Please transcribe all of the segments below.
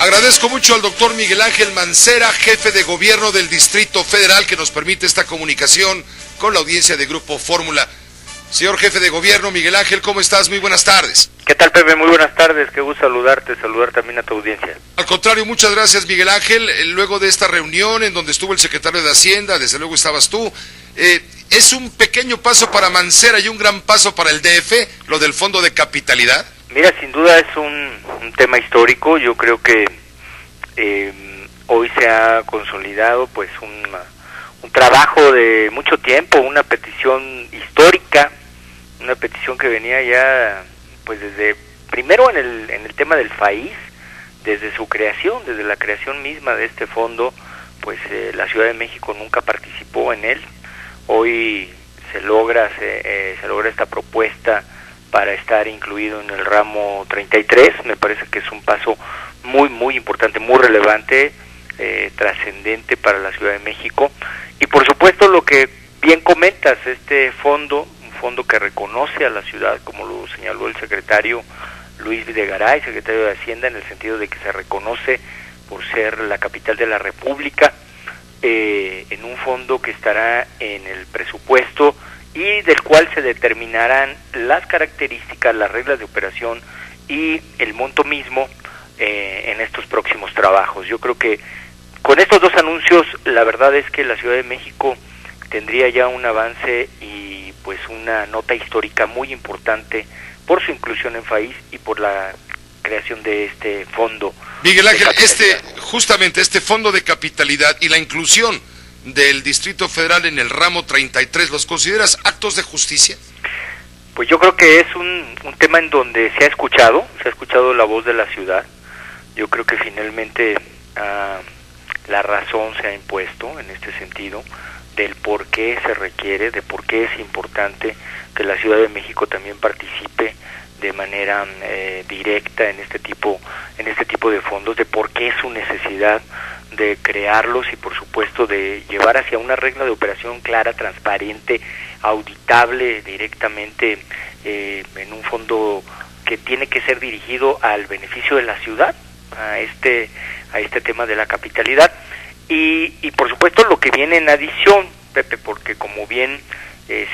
Agradezco mucho al doctor Miguel Ángel Mancera, jefe de gobierno del Distrito Federal, que nos permite esta comunicación con la audiencia de Grupo Fórmula. Señor jefe de gobierno, Miguel Ángel, ¿cómo estás? Muy buenas tardes. ¿Qué tal, Pepe? Muy buenas tardes, qué gusto saludarte, saludar también a tu audiencia. Al contrario, muchas gracias, Miguel Ángel. Luego de esta reunión en donde estuvo el secretario de Hacienda, desde luego estabas tú, ¿es un pequeño paso para Mancera y un gran paso para el DF, lo del Fondo de Capitalidad? Mira, sin duda es un tema histórico. Yo creo que hoy se ha consolidado pues un trabajo de mucho tiempo, una petición histórica, una petición que venía ya pues desde, primero en el tema del país, desde su creación, desde la creación misma de este fondo, pues la Ciudad de México nunca participó en él. Hoy se logra esta propuesta para estar incluido en el ramo 33, me parece que es un paso muy importante, muy relevante, trascendente para la Ciudad de México. Y por supuesto lo que bien comentas, este fondo, un fondo que reconoce a la ciudad, como lo señaló el secretario Luis Videgaray, secretario de Hacienda, en el sentido de que se reconoce por ser la capital de la República, en un fondo que estará en el presupuesto y del cual se determinarán las características, las reglas de operación y el monto mismo en estos próximos trabajos. Yo creo que con estos dos anuncios, la verdad es que la Ciudad de México tendría ya un avance y pues una nota histórica muy importante por su inclusión en país y por la creación de este fondo. Miguel Ángel, justamente este fondo de capitalidad y la inclusión del Distrito Federal en el ramo 33, ¿los consideras actos de justicia? Pues yo creo que es un tema en donde se ha escuchado la voz de la ciudad. Yo creo que finalmente la razón se ha impuesto en este sentido del por qué se requiere, de por qué es importante que la Ciudad de México también participe de manera directa en este tipo de fondos, de por qué es su necesidad de crearlos y por supuesto de llevar hacia una regla de operación clara, transparente, auditable directamente en un fondo que tiene que ser dirigido al beneficio de la ciudad, a este tema de la capitalidad y por supuesto lo que viene en adición, Pepe, porque como bien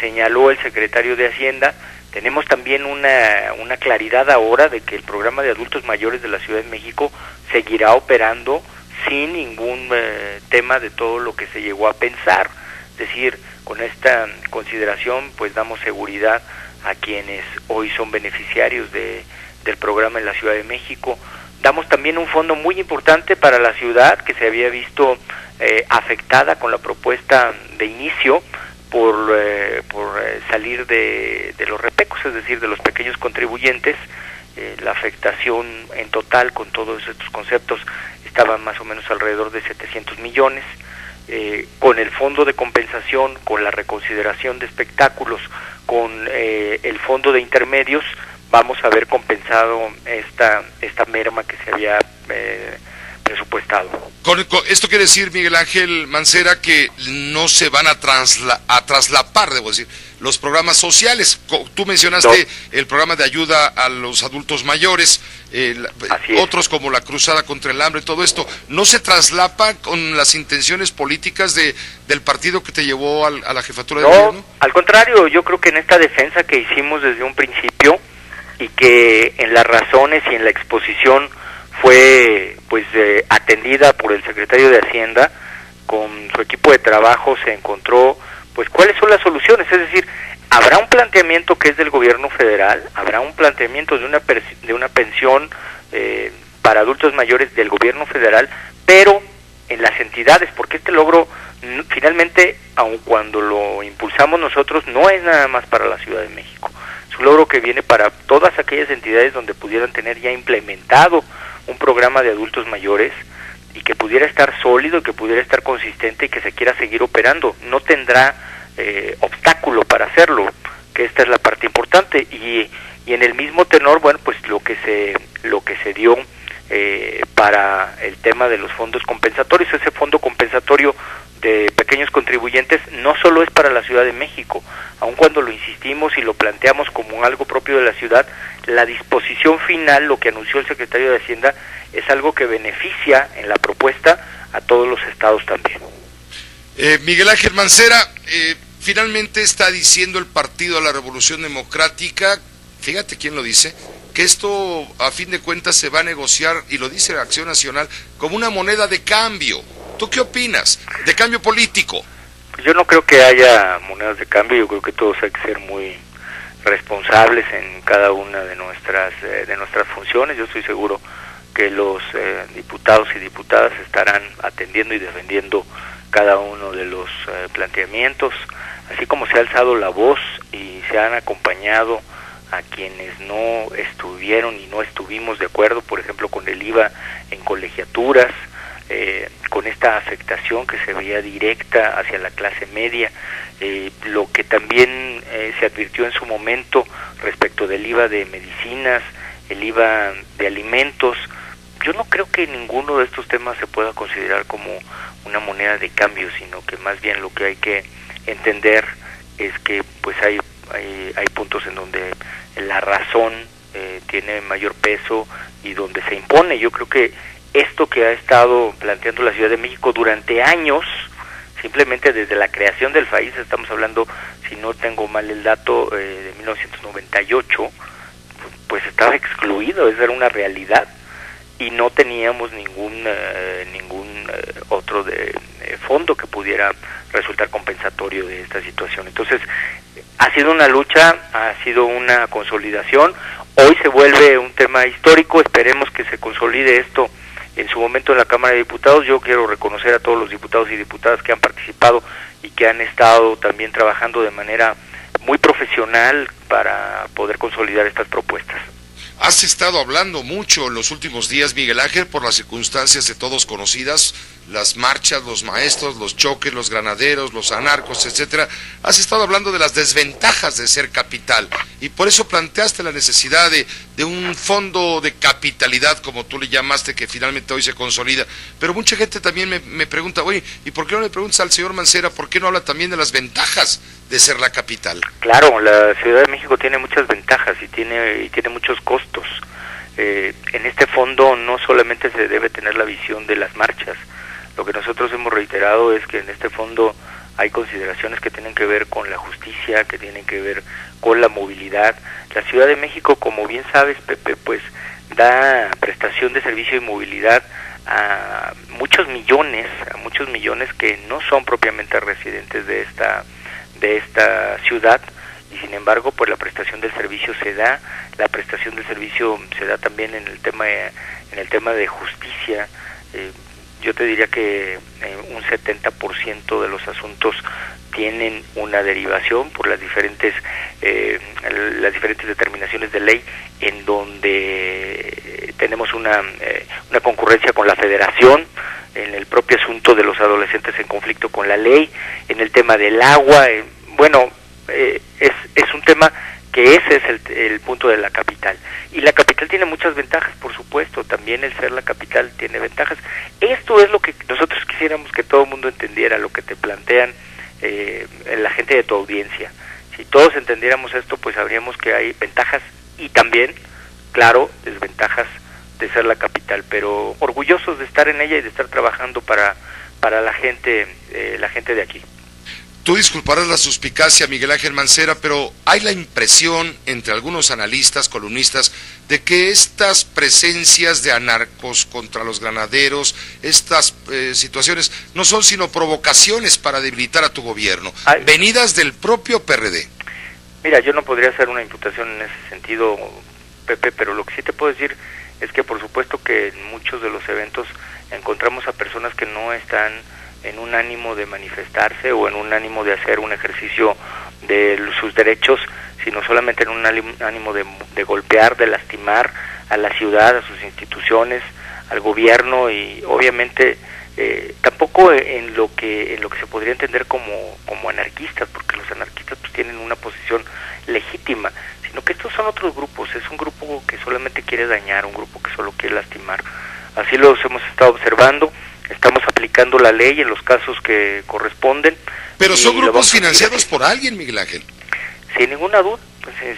señaló el secretario de Hacienda, tenemos también una claridad ahora de que el programa de adultos mayores de la Ciudad de México seguirá operando sin ningún tema de todo lo que se llegó a pensar. Es decir, con esta consideración pues damos seguridad a quienes hoy son beneficiarios del programa en la Ciudad de México. Damos también un fondo muy importante para la ciudad que se había visto afectada con la propuesta de inicio por salir de los repecos, es decir, de los pequeños contribuyentes. La afectación en total con todos estos conceptos estaba más o menos alrededor de 700 millones. Con el fondo de compensación, con la reconsideración de espectáculos, con el fondo de intermedios, vamos a ver compensado esta merma que se había presupuestado. Esto quiere decir, Miguel Ángel Mancera, que no se van a traslapar, debo decir, los programas sociales. Tú mencionaste el programa de ayuda a los adultos mayores, otros como la Cruzada contra el Hambre, todo esto. ¿No se traslapa con las intenciones políticas del partido que te llevó a la jefatura de gobierno? No, al contrario, yo creo que en esta defensa que hicimos desde un principio y que en las razones y en la exposición fue pues atendida por el secretario de Hacienda, con su equipo de trabajo se encontró pues cuáles son las soluciones, es decir, habrá un planteamiento que es del gobierno federal, habrá un planteamiento de una pensión para adultos mayores del gobierno federal, pero en las entidades, porque este logro finalmente, aun cuando lo impulsamos nosotros, no es nada más para la Ciudad de México, es un logro que viene para todas aquellas entidades donde pudieran tener ya implementado un programa de adultos mayores y que pudiera estar sólido, que pudiera estar consistente y que se quiera seguir operando. No tendrá obstáculo para hacerlo, que esta es la parte importante. Y en el mismo tenor, bueno, pues lo que se dio para el tema de los fondos compensatorios, ese fondo compensatorio de pequeños contribuyentes no solo es para la Ciudad de México, aun cuando lo insistimos y y lo planteamos como algo propio de la ciudad, la disposición final, lo que anunció el secretario de Hacienda, es algo que beneficia en la propuesta a todos los estados también. Miguel Ángel Mancera, finalmente está diciendo el Partido de la Revolución Democrática, fíjate quién lo dice, que esto a fin de cuentas se va a negociar, y lo dice Acción Nacional, como una moneda de cambio. ¿Tú qué opinas? ¿De cambio político? Pues yo no creo que haya monedas de cambio, yo creo que todos hay que ser muy responsables en cada una de nuestras funciones. Yo estoy seguro que los diputados y diputadas estarán atendiendo y defendiendo cada uno de los planteamientos, así como se ha alzado la voz y se han acompañado a quienes no estuvieron y no estuvimos de acuerdo, por ejemplo, con el IVA en colegiaturas, con esta afectación que se veía directa hacia la clase media, lo que también se advirtió en su momento respecto del IVA de medicinas, el IVA de alimentos. Yo no creo que ninguno de estos temas se pueda considerar como una moneda de cambio, sino que más bien lo que hay que entender es que pues hay puntos en donde la razón tiene mayor peso y donde se impone. Yo creo que esto que ha estado planteando la Ciudad de México durante años, simplemente desde la creación del país, estamos hablando, si no tengo mal el dato, de 1998, pues estaba excluido, esa era una realidad, y no teníamos ningún otro fondo que pudiera resultar compensatorio de esta situación. Entonces, ha sido una lucha, ha sido una consolidación, hoy se vuelve un tema histórico, esperemos que se consolide esto en su momento en la Cámara de Diputados. Yo quiero reconocer a todos los diputados y diputadas que han participado y que han estado también trabajando de manera muy profesional para poder consolidar estas propuestas. Has estado hablando mucho en los últimos días, Miguel Ángel, por las circunstancias de todos conocidas, las marchas, los maestros, los choques, los granaderos, los anarcos, etcétera. Has estado hablando de las desventajas de ser capital y por eso planteaste la necesidad de un fondo de capitalidad, como tú le llamaste, que finalmente hoy se consolida. Pero mucha gente también me pregunta, oye, ¿y por qué no le preguntas al señor Mancera por qué no habla también de las ventajas de ser la capital? Claro, la Ciudad de México tiene muchas ventajas y tiene muchos costos. En este fondo no solamente se debe tener la visión de las marchas. Lo que nosotros hemos reiterado es que en este fondo hay consideraciones que tienen que ver con la justicia, que tienen que ver con la movilidad. La Ciudad de México, como bien sabes, Pepe, pues da prestación de servicio y movilidad a muchos millones que no son propiamente residentes de esta ciudad, y sin embargo pues la prestación del servicio se da también en el tema de justicia. Yo te diría que un 70% de los asuntos tienen una derivación por las diferentes determinaciones de ley, en donde tenemos una concurrencia con la Federación, en el propio asunto de los adolescentes en conflicto con la ley, en el tema del agua. Es un tema que ese es el punto de la capital. Y la capital tiene muchas ventajas, por supuesto, también el ser la capital tiene ventajas. Esto es lo que nosotros quisiéramos que todo el mundo entendiera, lo que te plantean la gente de tu audiencia. Si todos entendiéramos esto, pues sabríamos que hay ventajas y también, claro, desventajas de ser la capital, pero orgullosos de estar en ella y de estar trabajando para la gente de aquí. Tú disculparás la suspicacia, Miguel Ángel Mancera, pero hay la impresión entre algunos analistas, columnistas, de que estas presencias de anarcos contra los granaderos, estas situaciones, no son sino provocaciones para debilitar a tu gobierno, venidas del propio PRD. Mira, yo no podría hacer una imputación en ese sentido, Pepe, pero lo que sí te puedo decir es que por supuesto que en muchos de los eventos encontramos a personas que no están en un ánimo de manifestarse o en un ánimo de hacer un ejercicio de sus derechos, sino solamente en un ánimo de golpear, de lastimar a la ciudad, a sus instituciones, al gobierno, y obviamente tampoco en lo que se podría entender como anarquistas, porque los anarquistas pues tienen una posición legítima, sino que estos son otros grupos. Es un grupo que solamente quiere dañar, un grupo que solo quiere lastimar. Así los hemos estado observando. Estamos aplicando la ley en los casos que corresponden. Pero son grupos financiados por alguien, Miguel Ángel. Sin ninguna duda,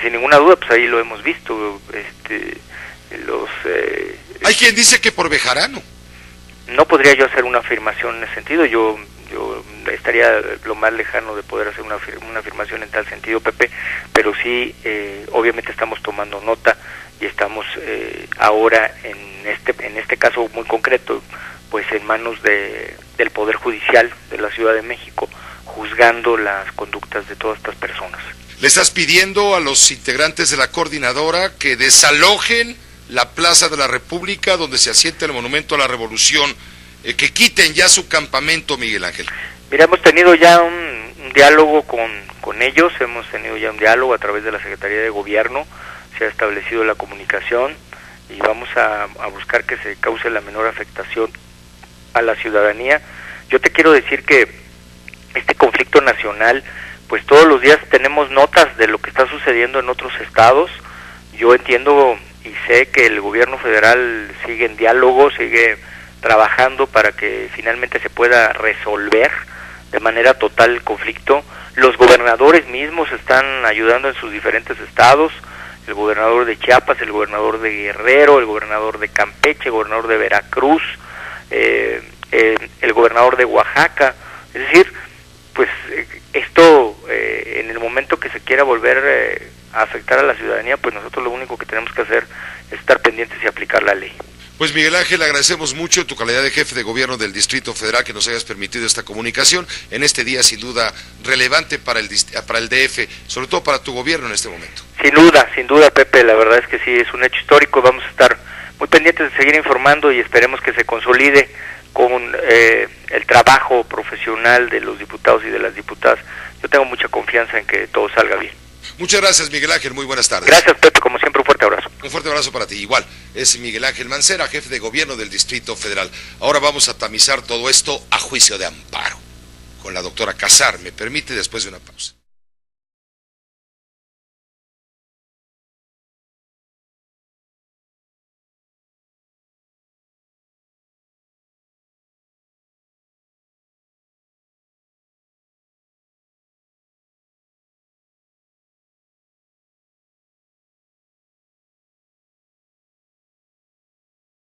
sin ninguna duda, pues ahí lo hemos visto. Hay quien dice que por Bejarano. No podría yo hacer una afirmación en ese sentido. Yo estaría lo más lejano de poder hacer una afirmación en tal sentido, Pepe, pero sí, obviamente estamos tomando nota y estamos ahora en este caso muy concreto, pues en manos del Poder Judicial de la Ciudad de México, juzgando las conductas de todas estas personas. ¿Le estás pidiendo a los integrantes de la coordinadora que desalojen la Plaza de la República donde se asienta el Monumento a la Revolución, que quiten ya su campamento, Miguel Ángel? Mira, hemos tenido ya un diálogo con ellos, hemos tenido ya un diálogo a través de la Secretaría de Gobierno, se ha establecido la comunicación y vamos a buscar que se cause la menor afectación a la ciudadanía. Yo te quiero decir que este conflicto nacional, pues todos los días tenemos notas de lo que está sucediendo en otros estados. Yo entiendo y sé que el gobierno federal sigue en diálogo, sigue trabajando para que finalmente se pueda resolver de manera total el conflicto. Los gobernadores mismos están ayudando en sus diferentes estados, el gobernador de Chiapas, el gobernador de Guerrero, el gobernador de Campeche, el gobernador de Veracruz, el gobernador de Oaxaca. Es decir, pues esto en el momento que se quiera volver a afectar a la ciudadanía, pues nosotros lo único que tenemos que hacer es estar pendientes y aplicar la ley. Pues Miguel Ángel, agradecemos mucho en tu calidad de jefe de gobierno del Distrito Federal que nos hayas permitido esta comunicación en este día sin duda relevante para el DF, sobre todo para tu gobierno en este momento. Sin duda, Pepe, la verdad es que sí, es un hecho histórico. Vamos a estar muy pendientes de seguir informando y esperemos que se consolide con el trabajo profesional de los diputados y de las diputadas. Yo tengo mucha confianza en que todo salga bien. Muchas gracias, Miguel Ángel, muy buenas tardes. Gracias, Pepe, como siempre, un fuerte abrazo. Un fuerte abrazo para ti, igual. Es Miguel Ángel Mancera, jefe de gobierno del Distrito Federal. Ahora vamos a tamizar todo esto a juicio de amparo con la doctora Casar, me permite, después de una pausa.